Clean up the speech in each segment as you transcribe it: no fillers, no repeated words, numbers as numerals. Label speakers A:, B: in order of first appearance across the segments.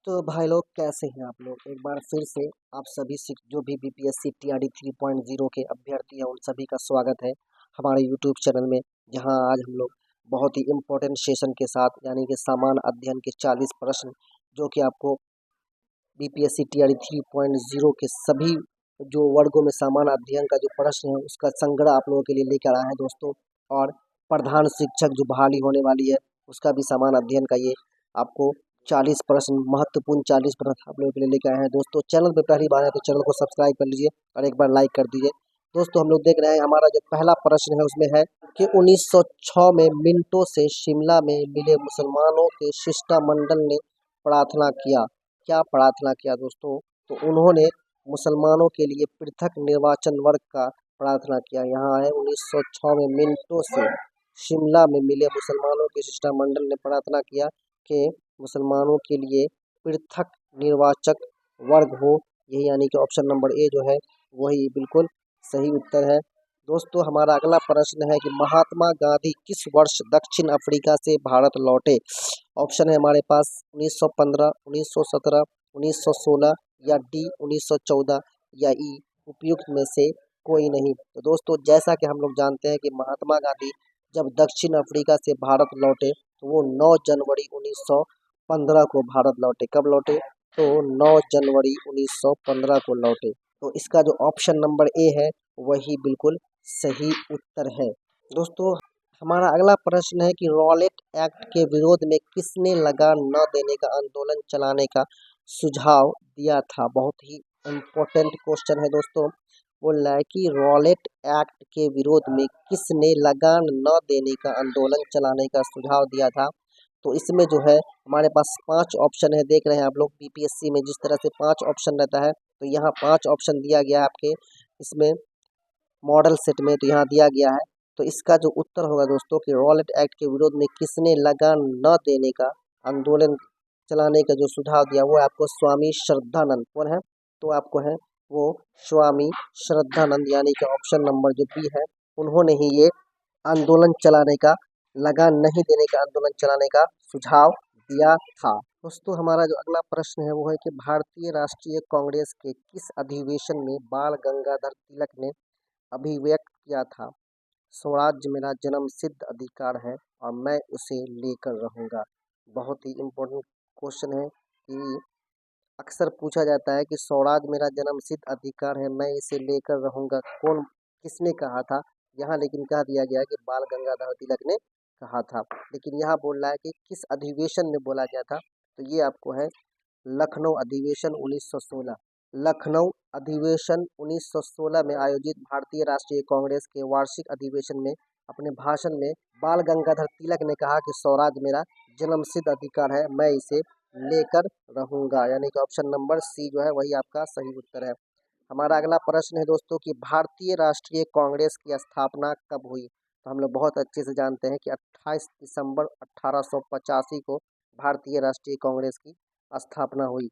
A: तो भाई लोग कैसे हैं आप लोग। एक बार फिर से आप सभी जो भी बीपीएससी टीआरडी 3.0 के अभ्यर्थी हैं उन सभी का स्वागत है हमारे यूट्यूब चैनल में, जहां आज हम लोग बहुत ही इम्पोर्टेंट सेशन के साथ यानी कि सामान्य अध्ययन के 40 प्रश्न जो कि आपको बीपीएससी टीआरडी 3.0 के सभी जो वर्गों में सामान्य अध्ययन का जो प्रश्न है उसका संग्रह आप लोगों के लिए लेकर आए हैं दोस्तों। और प्रधान शिक्षक जो बहाली होने वाली है उसका भी सामान्य अध्ययन का ये आपको 40 प्रश्न, महत्वपूर्ण 40 प्रश्न आप लोगों के लिए लेकर आए हैं दोस्तों। चैनल पे पहली बार है तो चैनल को सब्सक्राइब कर लीजिए और एक बार लाइक कर दीजिए दोस्तों। हम लोग देख रहे हैं हमारा जो पहला प्रश्न है उसमें है कि 1906 में मिंटो से शिमला में मिले मुसलमानों के शिष्टमंडल ने प्रार्थना किया। क्या प्रार्थना किया दोस्तों? तो उन्होंने मुसलमानों के लिए पृथक निर्वाचन वर्ग का प्रार्थना किया। यहाँ है 1906 में मिंटो से शिमला में मिले मुसलमानों के शिष्टमंडल ने प्रार्थना किया कि मुसलमानों के लिए पृथक निर्वाचक वर्ग हो। यही यानी कि ऑप्शन नंबर ए जो है वही बिल्कुल सही उत्तर है दोस्तों। हमारा अगला प्रश्न है कि महात्मा गांधी किस वर्ष दक्षिण अफ्रीका से भारत लौटे? ऑप्शन है हमारे पास 1915, 1917, 1916 या डी 1914 या ई उपयुक्त में से कोई नहीं। तो दोस्तों जैसा कि हम लोग जानते हैं कि महात्मा गांधी जब दक्षिण अफ्रीका से भारत लौटे तो वो 9 जनवरी 1915 को भारत लौटे। कब लौटे? तो 9 जनवरी 1915 को लौटे। तो इसका जो ऑप्शन नंबर ए है वही बिल्कुल सही उत्तर है दोस्तों। हमारा अगला प्रश्न है कि रॉलेट एक्ट के विरोध में किसने लगान न देने का आंदोलन चलाने का सुझाव दिया था? बहुत ही इम्पोर्टेंट क्वेश्चन है दोस्तों। बोल रहा है कि रॉलेट एक्ट के विरोध में किसने लगान न देने का आंदोलन चलाने का सुझाव दिया था? तो इसमें जो है हमारे पास 5 ऑप्शन है। देख रहे हैं आप लोग बीपीएससी में जिस तरह से 5 ऑप्शन रहता है तो यहाँ 5 ऑप्शन दिया गया है आपके इसमें मॉडल सेट में, तो यहाँ दिया गया है। तो इसका जो उत्तर होगा दोस्तों कि रॉलेट एक्ट के विरोध में किसने लगान न देने का आंदोलन चलाने का जो सुझाव दिया वो है आपको स्वामी श्रद्धानंद। कौन है? तो आपको है वो स्वामी श्रद्धानंद यानी कि ऑप्शन नंबर जो बी है, उन्होंने ही ये आंदोलन चलाने का, लगान नहीं देने का आंदोलन चलाने का सुझाव दिया था दोस्तों। हमारा जो अगला प्रश्न है वो है कि भारतीय राष्ट्रीय कांग्रेस के किस अधिवेशन में बाल गंगाधर तिलक ने अभिव्यक्त किया था? स्वराज्य मेरा जन्म सिद्ध अधिकार है और मैं उसे लेकर रहूंगा। बहुत ही इम्पोर्टेंट क्वेश्चन है कि अक्सर पूछा जाता है कि स्वराज मेरा जन्म सिद्ध अधिकार है, मैं इसे लेकर रहूंगा, कौन किसने कहा था? यहाँ लेकिन कह दिया गया है कि बाल गंगाधर तिलक ने कहा था। लेकिन यहाँ बोल रहा है कि किस अधिवेशन में बोला गया था, तो ये आपको है लखनऊ अधिवेशन 1916। लखनऊ अधिवेशन 1916 में आयोजित भारतीय राष्ट्रीय कांग्रेस के वार्षिक अधिवेशन में अपने भाषण में बाल गंगाधर तिलक ने कहा कि स्वराज मेरा जन्मसिद्ध अधिकार है, मैं इसे लेकर रहूंगा। यानी कि ऑप्शन नंबर सी जो है वही आपका सही उत्तर है। हमारा अगला प्रश्न है दोस्तों कि भारतीय राष्ट्रीय कांग्रेस की स्थापना कब हुई? तो हम लोग बहुत अच्छे से जानते हैं कि 28 दिसंबर 1885 को भारतीय राष्ट्रीय कांग्रेस की स्थापना हुई।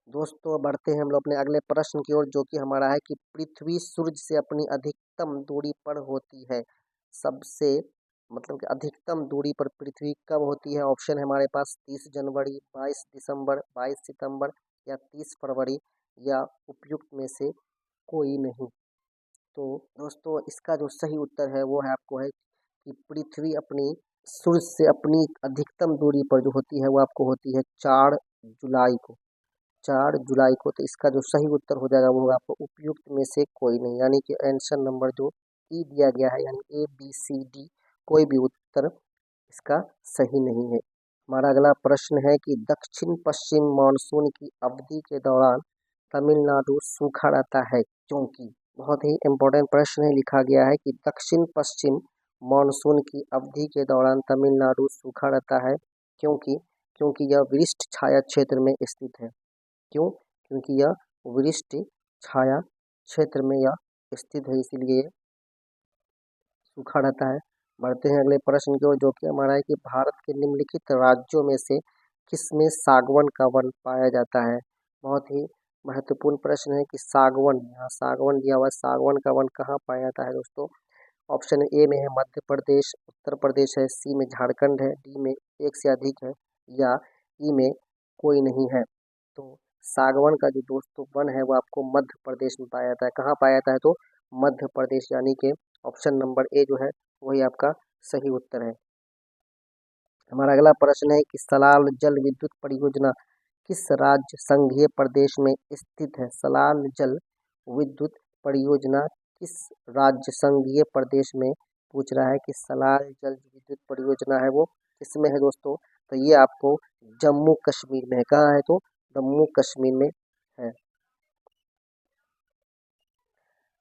A: दोस्तों बढ़ते हैं हम लोग अपने अगले प्रश्न की ओर, जो कि हमारा है कि पृथ्वी सूर्य से अपनी अधिकतम दूरी पर होती है। सबसे मतलब कि अधिकतम दूरी पर पृथ्वी कब होती है? ऑप्शन है हमारे पास 30 जनवरी, 22 दिसंबर, 22 सितंबर या 30 फरवरी या उपयुक्त में से कोई नहीं। तो दोस्तों इसका जो सही उत्तर है वो है आपको है कि पृथ्वी अपनी सूर्य से अपनी अधिकतम दूरी पर जो होती है वो आपको होती है 4 जुलाई को। 4 जुलाई को। तो इसका जो सही उत्तर हो जाएगा वो होगा आपको उपयुक्त में से कोई नहीं, यानी कि आंसर नंबर जो ई दिया गया है यानी ए बी सी डी कोई भी उत्तर इसका सही नहीं है। हमारा अगला प्रश्न है कि दक्षिण पश्चिम मानसून की अवधि के दौरान तमिलनाडु सूखा रहता है क्योंकि? बहुत ही इम्पोर्टेंट प्रश्न है। लिखा गया है कि दक्षिण पश्चिम मानसून की अवधि के दौरान तमिलनाडु सूखा रहता है क्योंकि क्योंकि यह वृष्टि छाया क्षेत्र में स्थित है। क्यों? क्योंकि यह वृष्टि छाया क्षेत्र में यह स्थित है, इसीलिए यह सूखा रहता है। बढ़ते हैं अगले प्रश्न की ओर, जो कि हमारा है कि भारत के निम्नलिखित राज्यों में से किसमें सागवन का वन पाया जाता है? बहुत ही महत्वपूर्ण प्रश्न है कि सागवन, यहाँ सागवन दिया हुआ है, सागवन का वन कहाँ पाया जाता है दोस्तों? ऑप्शन ए में है मध्य प्रदेश, उत्तर प्रदेश है, सी में झारखंड है, डी में एक से अधिक है, या ई में कोई नहीं है। तो सागवान का जो दोस्तों वन है वो आपको मध्य प्रदेश में पाया जाता है। कहाँ पाया जाता है? तो मध्य प्रदेश, यानी कि ऑप्शन नंबर ए जो है वही आपका सही उत्तर है। हमारा अगला प्रश्न है कि सलाल जल विद्युत परियोजना किस राज्य संघीय प्रदेश में स्थित है? सलाल जल विद्युत परियोजना किस राज्य संघीय प्रदेश में पूछ रहा है कि सलाल जल विद्युत परियोजना है वो किसमें है दोस्तों? तो ये आपको जम्मू कश्मीर में है। कहाँ है? तो जम्मू कश्मीर में है।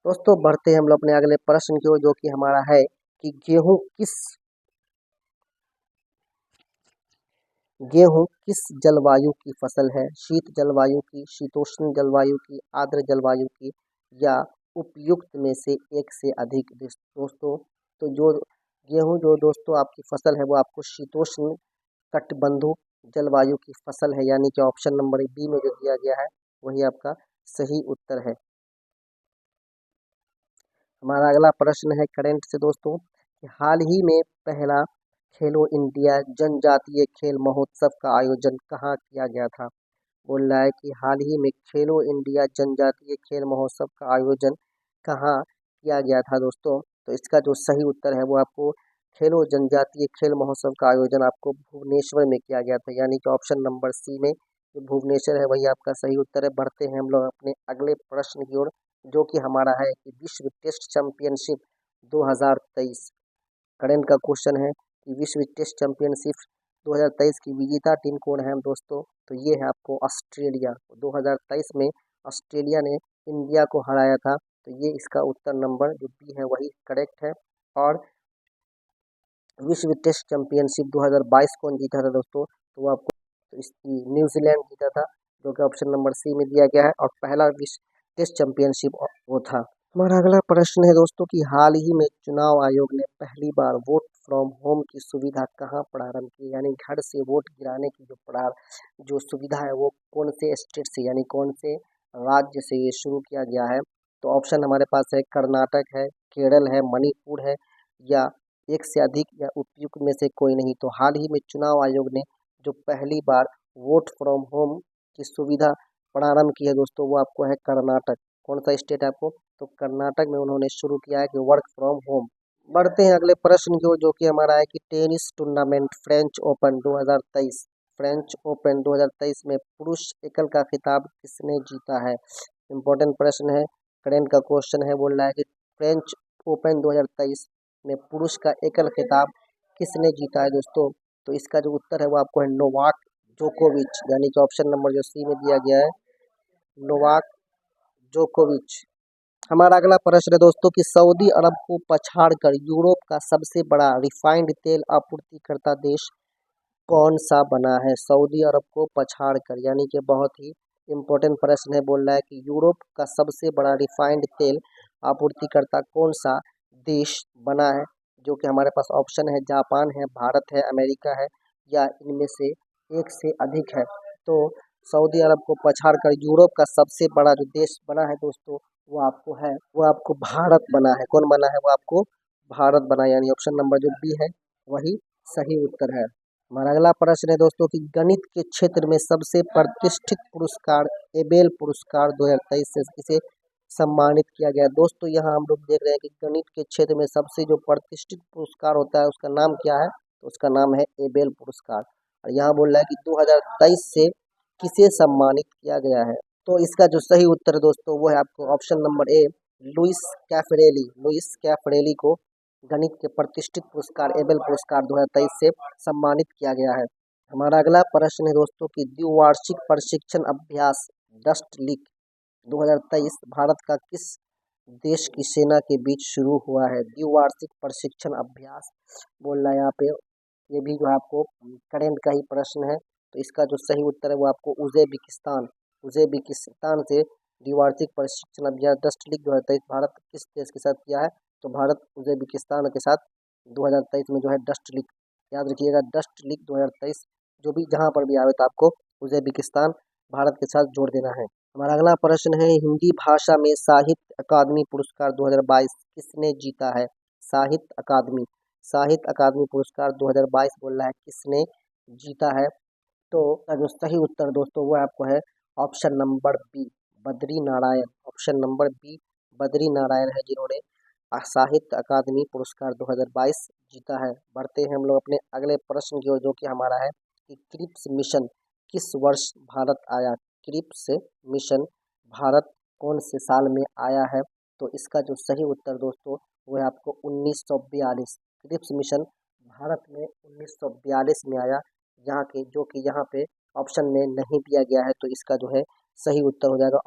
A: दोस्तों बढ़ते हैं हम लोग अपने अगले प्रश्न की ओर, जो कि हमारा है कि गेहूं किस जलवायु की फसल है? शीत जलवायु की, शीतोष्ण जलवायु की, आर्द्र जलवायु की, या उपयुक्त में से एक से अधिक? दोस्तों तो जो गेहूं जो दोस्तों आपकी फसल है वो आपको शीतोष्ण कटिबंधु जलवायु की फसल है, यानी कि ऑप्शन नंबर बी में जो दिया गया है वही आपका सही उत्तर है। हमारा अगला प्रश्न है करंट से दोस्तों कि हाल ही में पहला खेलो इंडिया जनजातीय खेल महोत्सव का आयोजन कहाँ किया गया था? बोल रहा है कि हाल ही में खेलो इंडिया जनजातीय खेल महोत्सव का आयोजन कहाँ किया गया था दोस्तों? तो इसका जो सही उत्तर है वो आपको खेलो जनजातीय खेल महोत्सव का आयोजन आपको भुवनेश्वर में किया गया था, यानी कि ऑप्शन नंबर सी में जो भुवनेश्वर है वही आपका सही उत्तर है। बढ़ते हैं हम लोग अपने अगले प्रश्न की ओर, जो कि हमारा है कि विश्व टेस्ट चैंपियनशिप 2023 करंट का क्वेश्चन है कि विश्व टेस्ट चैंपियनशिप 2023 की विजेता टीम कौन है दोस्तों? तो ये है आपको ऑस्ट्रेलिया। 2023 में ऑस्ट्रेलिया ने इंडिया को हराया था, तो ये इसका उत्तर नंबर जो बी है वही करेक्ट है। और विश्व टेस्ट चैंपियनशिप 2022 कौन जीता था दोस्तों? तो वो आपको तो इसकी न्यूजीलैंड जीता था, जो कि ऑप्शन नंबर सी में दिया गया है, और पहला विश्व टेस्ट चैंपियनशिप वो था। हमारा अगला प्रश्न है दोस्तों कि हाल ही में चुनाव आयोग ने पहली बार वोट फ्रॉम होम की सुविधा कहाँ प्रारंभ की? यानी घर से वोट गिराने की जो सुविधा है वो कौन से स्टेट से, यानी कौन से राज्य से ये शुरू किया गया है? तो ऑप्शन हमारे पास है कर्नाटक है, केरल है, मणिपुर है, या एक से अधिक, या उपयुक्त में से कोई नहीं। तो हाल ही में चुनाव आयोग ने जो पहली बार वोट फ्रॉम होम की सुविधा प्रारंभ की है दोस्तों वो आपको है कर्नाटक। कौन सा स्टेट है आपको? तो कर्नाटक में उन्होंने शुरू किया है कि वर्क फ्रॉम होम। बढ़ते हैं अगले प्रश्न की ओर, जो कि हमारा है कि tennis tournament French open 2023 French open 2023 में पुरुष एकल का खिताब किसने जीता है? इंपॉर्टेंट प्रश्न है, करेंट का क्वेश्चन है। बोल रहा है कि फ्रेंच ओपन 2023 में पुरुष का एकल खिताब किसने जीता है दोस्तों? तो इसका जो उत्तर है वो आपको है नोवाक जोकोविच, यानी कि ऑप्शन नंबर जो सी में दिया गया है नोवाक जोकोविच। हमारा अगला प्रश्न है दोस्तों कि सऊदी अरब को पछाड़कर यूरोप का सबसे बड़ा रिफाइंड तेल आपूर्तिकर्ता देश कौन सा बना है? सऊदी अरब को पछाड़कर, यानी कि बहुत ही इम्पोर्टेंट प्रश्न है। बोल रहा है कि यूरोप का सबसे बड़ा रिफाइंड तेल आपूर्तिकर्ता कौन सा देश बना है? जो कि हमारे पास ऑप्शन है जापान है, भारत है, अमेरिका है, या इनमें से एक से अधिक है। तो सऊदी अरब को पछाड़कर यूरोप का सबसे बड़ा जो देश बना है दोस्तों वो आपको भारत बना है। कौन बना है? वो आपको भारत बना, यानी ऑप्शन नंबर जो बी है वही सही उत्तर है। हमारा अगला प्रश्न है दोस्तों कि गणित के क्षेत्र में सबसे प्रतिष्ठित पुरस्कार एबेल पुरस्कार 2023 से इसे सम्मानित किया गया। दोस्तों यहाँ हम लोग देख रहे हैं कि गणित के क्षेत्र में सबसे जो प्रतिष्ठित पुरस्कार होता है उसका नाम क्या है? तो उसका नाम है एबेल पुरस्कार। और यहाँ बोल रहा है कि 2023 से किसे सम्मानित किया गया है? तो इसका जो सही उत्तर है दोस्तों वो है आपको option number A Louis Caffarelli को गणित के प्रतिष्ठित पुरस्कार एबेल पुरस्कार 2023 से सम्मानित किया गया है। हमारा अगला प्रश्न है दोस्तों कि द्विवार्षिक प्रशिक्षण अभ्यास डस्ट लीग 2023 भारत का किस देश की सेना के बीच शुरू हुआ है? द्विवार्षिक प्रशिक्षण अभ्यास बोल रहा है यहाँ पे, ये भी जो है आपको करेंट का ही प्रश्न है। तो इसका जो सही उत्तर है वो आपको उज़्बेकिस्तान से द्विवार्षिक प्रशिक्षण अभ्यास डस्ट लीग 2023 भारत किस देश के साथ किया है? तो भारत उज़्बेकिस्तान के साथ 2023 में जो है डस्ट लीग, याद रखिएगा डस्ट लीग 2023 जो भी जहाँ पर भी आवे तो आपको उज़्बेकिस्तान भारत के साथ जोड़ देना है। हमारा अगला प्रश्न है हिंदी भाषा में साहित्य अकादमी पुरस्कार 2022 किसने जीता है? साहित्य अकादमी पुरस्कार 2022 बोल रहा है किसने जीता है। तो जो सही उत्तर दोस्तों वो आपको है option number B, Badri Narayan. Option number B, Badri Narayan है जिन्होंने साहित्य अकादमी पुरस्कार 2022 जीता है। बढ़ते हैं हम लोग अपने अगले प्रश्न की ओर, जो कि हमारा है कि क्रिप्स मिशन किस वर्ष भारत आया। क्रिप्स मिशन भारत कौन से साल में आया है। तो इसका जो सही उत्तर दोस्तों वो है आपको 1942। क्रिप्स मिशन भारत में 1942 में आया, यहाँ के जो कि यहाँ पे ऑप्शन में नहीं दिया गया है। तो इसका जो है सही उत्तर हो जाएगा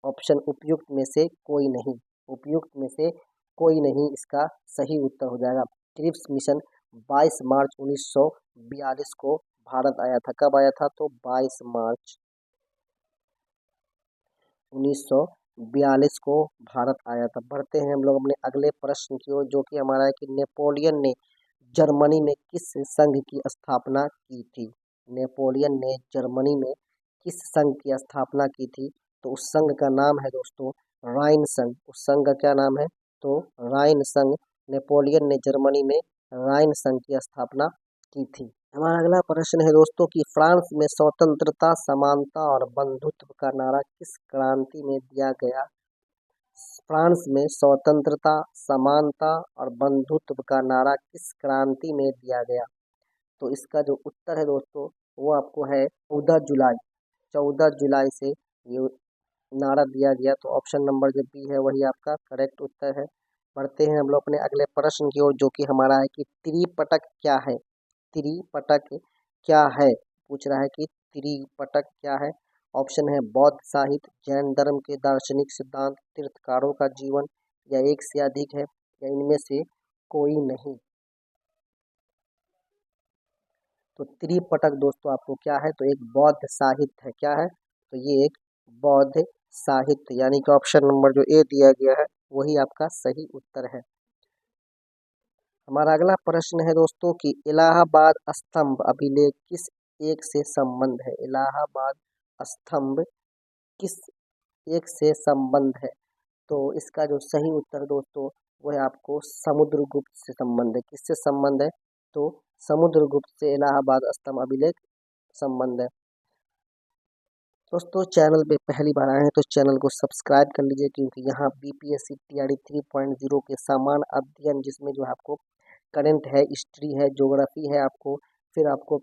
A: ऑप्शन उपयुक्त में से कोई नहीं। उपयुक्त में से कोई नहीं इसका सही उत्तर हो जाएगा। क्रिप्स मिशन 22 मार्च 1942 को भारत आया था। कब आया था? तो 22 मार्च 1942 को भारत आया था। बढ़ते हैं हम लोग अपने अगले प्रश्न की ओर, जो कि हमारा है कि नेपोलियन ने जर्मनी में किस संघ की स्थापना की थी। नेपोलियन ने जर्मनी में किस संघ की स्थापना की थी। तो उस संघ का नाम है दोस्तों राइन संघ। उस संघ का क्या नाम है? तो राइन संघ। नेपोलियन ने जर्मनी में राइन संघ की स्थापना की थी। हमारा अगला प्रश्न है दोस्तों कि फ्रांस में स्वतंत्रता, समानता और बंधुत्व का नारा किस क्रांति में दिया गया। फ्रांस में स्वतंत्रता, समानता और बंधुत्व का नारा किस क्रांति में दिया गया। तो इसका जो उत्तर है दोस्तों वो आपको है 14 जुलाई से ये नारा दिया गया। तो ऑप्शन नंबर जो बी है वही आपका करेक्ट उत्तर है। बढ़ते हैं हम लोग अपने अगले प्रश्न की ओर, जो कि हमारा है कि त्रिपिटक क्या है। त्रिपिटक क्या है पूछ रहा है कि त्रिपिटक क्या है। ऑप्शन है बौद्ध साहित्य, जैन धर्म के दार्शनिक सिद्धांत, तीर्थकारों का जीवन, या एक से अधिक है, या इनमें से कोई नहीं। तो त्रिपिटक दोस्तों आपको क्या है? तो एक बौद्ध साहित्य है। क्या है? तो ये एक बौद्ध साहित्य, यानी कि ऑप्शन नंबर जो ए दिया गया है वही आपका सही उत्तर है। हमारा अगला प्रश्न है दोस्तों कि इलाहाबाद स्तंभ अभिलेख किस एक से संबंध है। इलाहाबाद स्तंभ किस एक से संबंध है। तो इसका जो सही उत्तर दोस्तों वो है आपको समुद्रगुप्त से संबंध है। किससे संबंध है? तो समुद्रगुप्त से इलाहाबाद स्तंभ अभिलेख संबंध है। दोस्तों चैनल पे पहली बार आए हैं तो चैनल को सब्सक्राइब कर लीजिए, क्योंकि यहाँ बीपीएससी टीआरडी 3.0 के समान अध्ययन, जिसमें जो है आपको करंट है, हिस्ट्री है, ज्योग्राफी है, आपको फिर आपको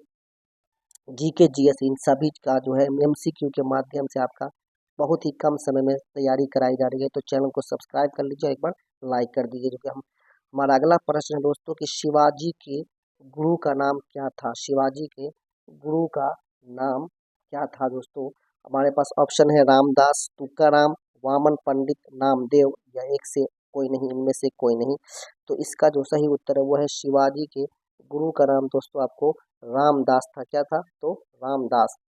A: जीके जीएस, इन सभी का जो है एमसीक्यू के माध्यम से आपका बहुत ही कम समय में तैयारी कराई जा रही है। तो चैनल को सब्सक्राइब कर लीजिए, एक बार लाइक कर दीजिए। जो कि हमारा अगला प्रश्न है दोस्तों कि शिवाजी के गुरु का नाम क्या था। शिवाजी के गुरु का नाम क्या था दोस्तों। हमारे पास ऑप्शन है रामदास, तुकाराम, वामन पंडित, नामदेव, या एक से कोई नहीं, इनमें से कोई नहीं। तो इसका जो सही उत्तर है वो है शिवाजी के गुरु का नाम दोस्तों आपको रामदास था। क्या था? तो रामदास।